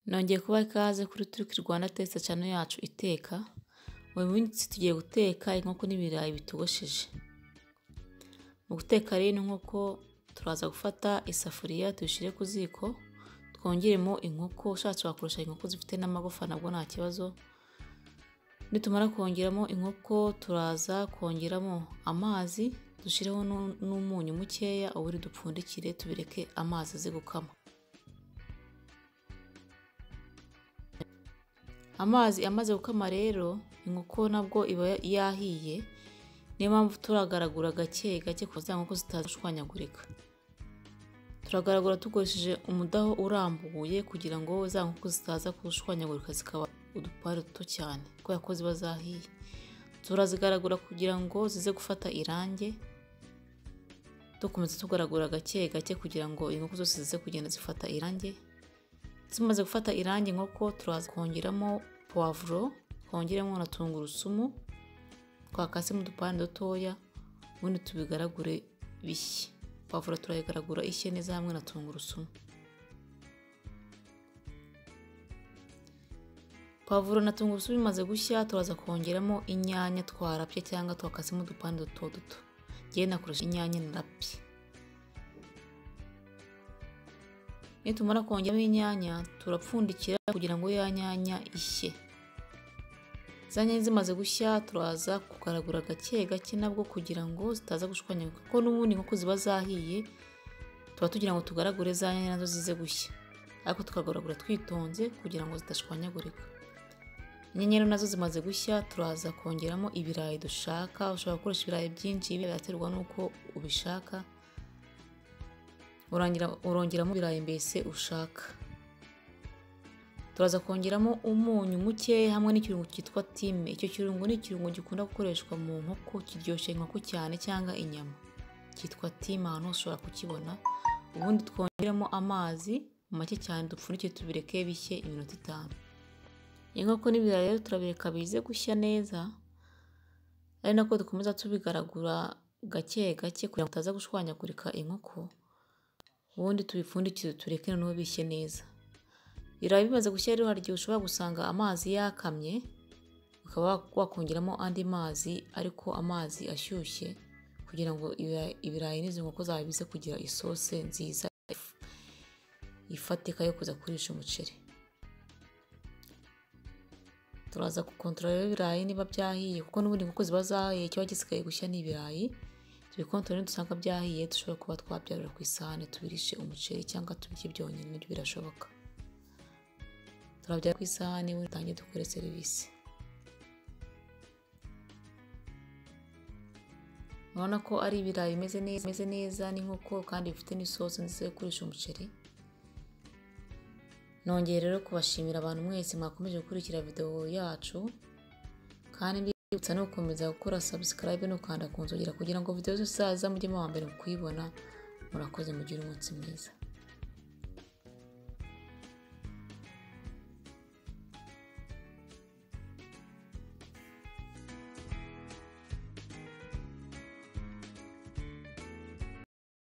Nongeye kubaha ikaze kuri Turiki Rwanda Test channel yacu iteka. Uyu munsi tugiye guteka inkoko n'ibirayi bitogosheje. Mu guteka rero inkoko turaza gufata isafuriya tuyishire ku ziko, twongeremo inkoko, ushatse wakoresha inkoko zifite n'amagufa nabwo nta kibazo. Nitumara kongeramo inkoko turaza kongeramo amazi, dushireho n'umunyu mukeya, uburi dupfundikire tubireke amazi aze gukama. Amazi amaze gukama rero inkoko nabwo iba yahiye, niyo mpamvu turagaragura gake gake kugira ngo inkoko zitashwanyagurika. Turagaragura tukoresheje umudaho urambuye kugira ngo za nkoko zitaza kushwanyagurika zikaba udupare duto cyane kubera ko ziba zahiye. Turazigaragura kugira ngo zize gufata irange, dukomeza tugaragura gake gake kugira ngo inkoko zose zize kugenda zifata irange. Zimaze gufata irangi inkoko turaza kongeramo poivro, kongeramo na tungurusumu twakase mu dupande dutoya, ubundi tubigaragure bishye. Poivro turayigaragura ishye neza hamwe na tungurusumu. Poivro na tungurusumu bimaze gushya turaza kongeramo inyanya twarapye cyangwa twakase mu dupande duto duto. Ngiye nakoresha inyanya narapye. Nitumara kongeramo inyanya turapfundikira kugira ngo ya nyanya ishye. Za nyanya zimaze gushya turaza kugaragura gake gake nabwo kugira ngo zitaza gushwanyagurika, kuko n'ubundi inkoko ziba zahiye tuba tugira ngo tugaragure za nyanya nazo zize gushya, ariko tukagaragura twitonze kugira ngo zidashwanyagurika. Inyanya nazo zimaze gushya turaza kongeramo ibirayi dushaka. Ushobora gukoresha ibirayi byinshi, biraterwa nuko ubishaka. Urongeramo ibirayi mbese ushaka. Turaza kongeramo umunyu muke hamwe n'ikirungo cyitwa time. Icyo kirungo ni ikirungo gikunda gukoreshwa mu nkoko, kiryoshye inkoko cyane cyangwa inyama. Cyitwa time, ahantu ushobora kukibona. Ubundi twongeramo amazi make cyane, dupfundike tubireke bishye iminota 5. Inkoko n'ibirayi rero turabireka bize gushya neza, ari nako dukomeza tubigaragura gake gake kugira ngo utaza gushwanyagurika inkoko. Ubundi tubipfundikire tureke noneho bishye neza. Ibirayi bimaze gushya rero hari igihe ushobora gusanga amazi yakamye, ukaba wakongeramo andi mazi ariko amazi ashyushye kugira ngo ibirayi n'izo nkoko zawe bize kugira isose nziza ifatika yo kuza kurisha umuceri. Turaza gukontorora ibirayi niba byahiye, kuko n'ubundi inkoko ziba zahiye, kiba gisigaye gushya n'ibirayi. Tubikontorora dusanga byahiye, dushobora kuba twabyarura ku isahane tubirishe umuceri cyangwa tubirye byonyine, nibyo birashoboka. Turabyara ku isahane ubundi dutangiye dukore serivisi. Urabona ko ari ibirayi bimeze neza n'inkoko kandi bifite n'isosi nziza yo kurisha umuceri. Nongeye rero kubashimira abantu mwese mwakomeje gukurikira video yacu, kandi mbibutsa no gukomeza gukora subscribe no kanda ku nzogera kugira ngo video zose zaza mujye mu wa mbere mu kuyibona. Murakoze, mugire umunsi mwiza.